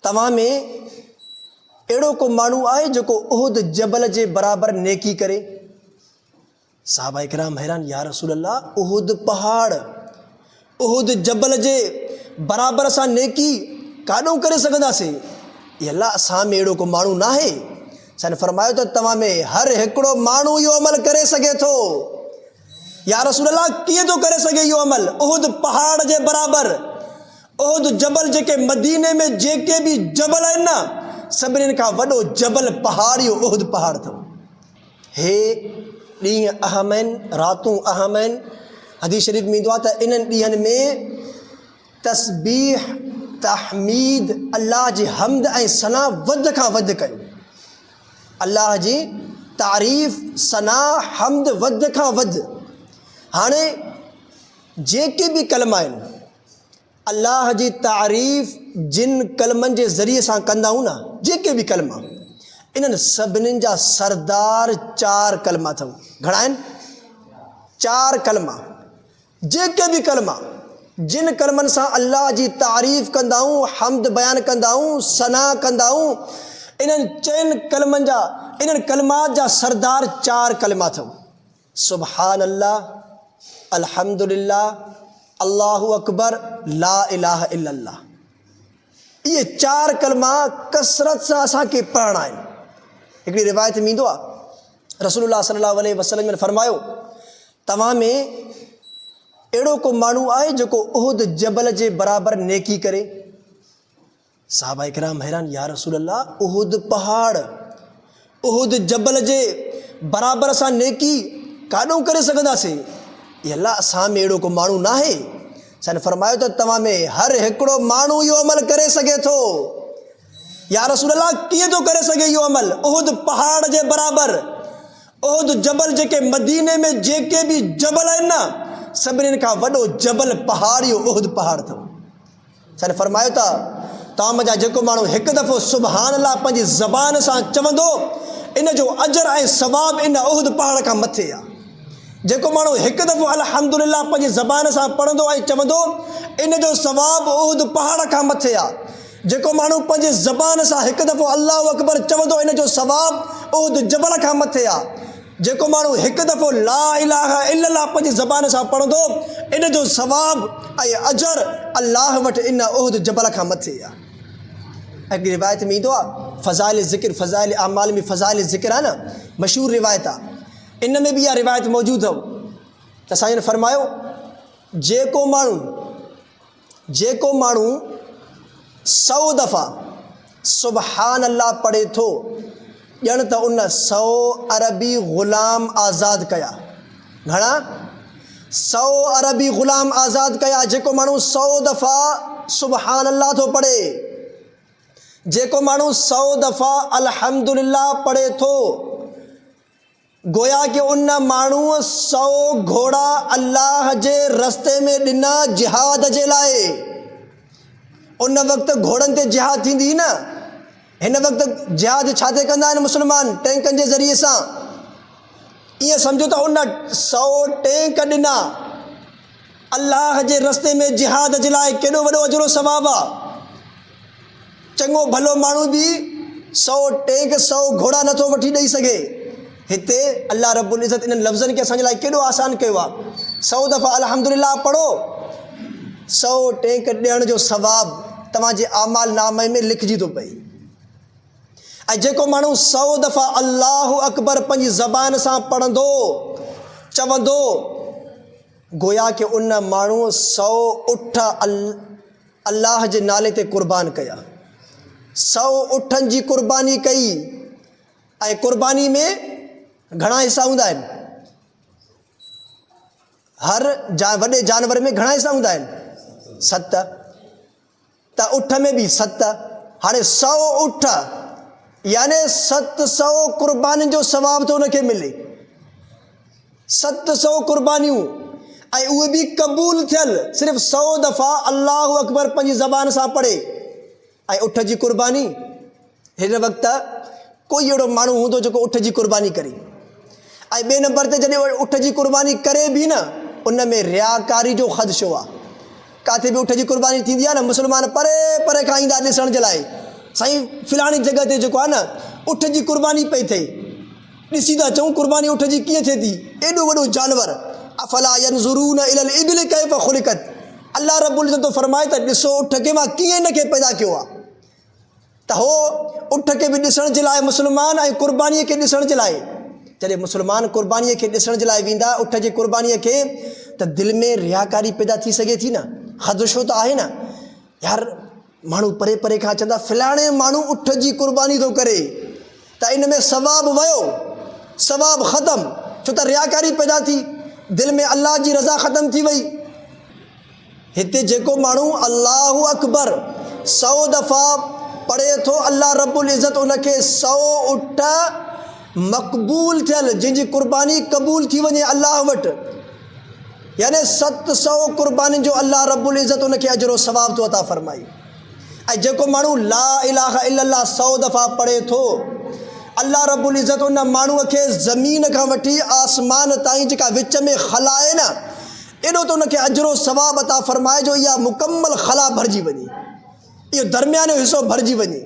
तव्हां में अहिड़ो को माण्हू आहे जेको उहुद जबल जे बराबर नेकी करे? साहबा इकराम हैरान, या रसूल अल्लाह, उहुद पहाड़, उहुद जबल जे बराबर असां नेकी काॾों करे सघंदासीं? या अल्लाह, असां में अहिड़ो को माण्हू न आहे। सन फरमायो त तव्हां में हर हिकिड़ो माण्हू इहो अमल करे सघे थो। या रसूल अल्लाह, कीअं थो करे सघे इहो अमल? उहुद पहाड़ जे बराबर, उहुद जबल, जेके मदीने में जेके बि जबल आहिनि न, सभिनीनि खां वॾो जबल पहाड़ इहो उहुद पहाड़ अथव। हे ॾींहं अहम आहिनि, रातूं अहम आहिनि। हदीस शरीफ़ में ईंदो आहे त इन्हनि ॾींहंनि में तस्बीह, तहमीद, अल्लाह जी हमद ऐं सना वध खां वधि कयो। अल्लाह जी तारीफ़, सना, हमद वध खां वधि। हाणे जेके बि कलमा आहिनि, अल्लाह जी तारीफ़ जिन कलमनि जे ज़रिए सां कंदा आहियूं न, जेके बि कलमा, इन्हनि सभिनीनि जा सरदार 4 कलमा अथव। घणा आहिनि? 4 कलमा। जेके बि कलमा, जिन कलमनि सां अल्लाह जी तारीफ़ कंदा आहियूं, हमद बयानु कंदा आहियूं, सना कंदा आहियूं, इन्हनि 4 कलमनि जा, इन्हनि कलमात जा सरदार 4 कलमा अथव। सुबहान अल्लाह, अल्हम्दुलिल्लाह, अल्लाहु अकबर, ला इलाहा इल्लल्लाह। इहे 4 कलमा कसरत सां असांखे पढ़णा आहिनि। हिकिड़ी रिवायत में ईंदो आहे, रसूलुल्लाह सल्लल्लाहु अलैहि वसल्लम ने फरमायो, तव्हां में अहिड़ो को माण्हू आहे जेको उहुद जबल जे बराबर नेकी करे? साहबा इकराम हैरान, या रसूल अल्लाह, उहुद पहाड़, उहुद जबल जे बराबर असां नेकी काॾों करे सघंदासीं? या अल्लाह, असां में अहिड़ो को माण्हू न आहे। सन फरमायो त तव्हां में हर हिकिड़ो माण्हू इहो अमल करे सघे थो। या रसूल अल्लाह, कीअं थो करे सघे इहो अमल? उहुद पहाड़ जे बराबर, उहुद जबल, जेके मदीने में जेके बि जबल आहिनि न, सभिनीनि खां वॾो जबल पहाड़ इहो उहुद पहाड़ अथव। सन फरमायो त तव्हां मज़ा जेको माण्हू हिकु दफ़ो सुबहान अल्लाह पंहिंजी ज़बान सां चवंदो, इन जो अजर ऐं सवाब इन उहुद पहाड़ खां मथे आहे। जेको माण्हू हिकु दफ़ो अल्हम्दुलिल्लाह पंहिंजी ज़बान सां पढ़ंदो ऐं चवंदो, इन जो सवाब उहुद पहाड़ खां मथे आहे। जेको माण्हू पंहिंजी ज़बान सां हिकु दफ़ो अल्लाहु अकबर चवंदो, इन जो सवाब उहुद जबल खां मथे आहे। जेको माण्हू हिकु दफ़ो ला इलाहा इल्लल्लाह पंहिंजी ज़बान सां पढ़ंदो, इन जो सवाब ऐं अजर अल्लाह वटि इन उहुद जबल खां मथे आहे। हिकिड़ी रिवायत में ईंदो आहे, फ़ज़ाइल ज़िक्र, फ़ज़ाइल अमाल में फ़ज़ाइल ज़िक्र आहे न, मशहूरु रिवायत आहे। इन में बि इहा रिवायत मौजूदु अथव त साईं ने फरमायो, जेको माण्हू 100 दफ़ा सुबहान अल्लाह पढ़े थो, ॼण त उन 100 अरबी ग़ुलाम आज़ादु कया। घणा? 100 अरबी ग़ुलाम आज़ादु कया। जेको माण्हू 100 दफ़ा सुबहान अल्लाह थो पढ़े, जेको माण्हू 100 दफ़ा अल्हम्दुलिल्लाह पढ़े थो, गोया कि उन माण्हूअ 100 घोड़ा अल्लाह जे रस्ते में ॾिना जिहाद जे लाइ। उन वक़्तु घोड़नि ते जिहाद थींदी न, हिन वक़्तु जिहाद छा ते कंदा आहिनि मुस्लमान? टैंकनि जे ज़रिए सां। ईअं सम्झो त उन 100 टैंक ॾिना अल्लाह जे रस्ते में जिहाद जे लाइ। केॾो वॾो अजरो सवाबु आहे। चङो भलो माण्हू बि 100 टैंक, 100 घोड़ा नथो वठी ॾेई सघे। हिते अल्लाह रब्बुल इज़्ज़त इन्हनि लफ़्ज़नि खे असांजे लाइ केॾो आसान कयो आहे। 100 दफ़ा अल्हम्दुलिल्लाह पढ़ो, 100 टैंक ॾियण जो सवाबु तव्हांजे आमाल नामे में लिखिजी थो पए। ऐं जेको माण्हू 100 दफ़ा अल्लाहु अकबर पंहिंजी ज़बान सां पढ़ंदो, चवंदो, गोया कि उन माण्हू 100 उठ अल्लाह जे नाले ते क़ुर्बान कया। 100 उठनि जी क़ुर्बानी कई। ऐं क़ुर्बानी में घणा हिसा हूंदा आहिनि? हर वॾे जानवर में घणा हिसा हूंदा आहिनि? 7। त उठ में बि 7। हाणे 100 उठ यानी 700 क़ुर्बानियुनि जो सवाब थो उनखे मिले। 700 क़ुर्बानियूं, ऐं उहे बि क़बूल थियल। सिर्फ़ु 100 दफ़ा अल्लाहु अकबर पंहिंजी ज़बान सां पढ़े। ऐं उठ जी क़ुर्बानी, हिन वक़्तु कोई अहिड़ो माण्हू हूंदो जेको उठ जी क़ुर्बानी करे। ऐं ॿिए नंबर ते जॾहिं उठ जी क़ुर्बानी करे बि न, उन में रियाकारी जो ख़दशो आहे। किथे बि उठ जी क़ुर्बानी थींदी आहे न, मुस्लमान परे परे खां ईंदा ॾिसण जे लाइ। साईं फ़लाणी जॻह ते जेको आहे न उठ जी कुर्बानी पई थिए, ॾिसी था चऊं कुर्बानी उठ जी कीअं थिए थी, एॾो वॾो जानवर। अफला यंज़ुरून इलल इबिल कैफ़ ख़ुलिक़त, अल्लाह रब्बुल इज़्ज़त फरमाए त ॾिसो उठ खे मां कीअं हिन खे पैदा कयो आहे। त हो उठ खे बि ॾिसण जे लाइ मुस्लमान ऐं कुर्बानीअ खे ॾिसण जे लाइ, जॾहिं मुस्लमान कुर्बानीअ खे ॾिसण जे लाइ वेंदा उठ जी कुर्बानीअ खे, त दिलि में रियाकारी पैदा थी सघे थी न, ख़दशो त आहे न। यार माण्हू परे परे खां चवंदा फलाणे माण्हू उठ जी कुर्बानी थो करे, त इन में सवाबु वियो, सवाबु ख़तमु, छो त रियाकारी पैदा थी, दिलि में अल्लाह जी रज़ा ख़तमु थी वई। हिते जेको माण्हू अल्लाहु अकबर 100 दफ़ा पढ़े थो, अल्लाह रब्बुल इज़्ज़त उनखे 100 उठ मक़बूल थियल जंहिंजी कुर्बानी क़बूल थी वञे अल्लाह वटि, यानी 700 कुर्बानी जो अल्लाह रब्बुल इज़्ज़त उनखे अजर और सवाब थो अता फरमाई। ऐं जेको माण्हू ला इलाहा इल्लल्लाह 100 दफ़ा पढ़े थो, अल्लाह रब्बुल इज़्ज़त उन माण्हूअ खे ज़मीन खां वठी आसमान ताईं जेका विच में ख़ला आहे न, एॾो त उनखे अजरो सवाब अता फरमाए जो इहा मुकम्मल ख़ला भरिजी वञे, इहो दरमियानो हिसो भरिजी वञे।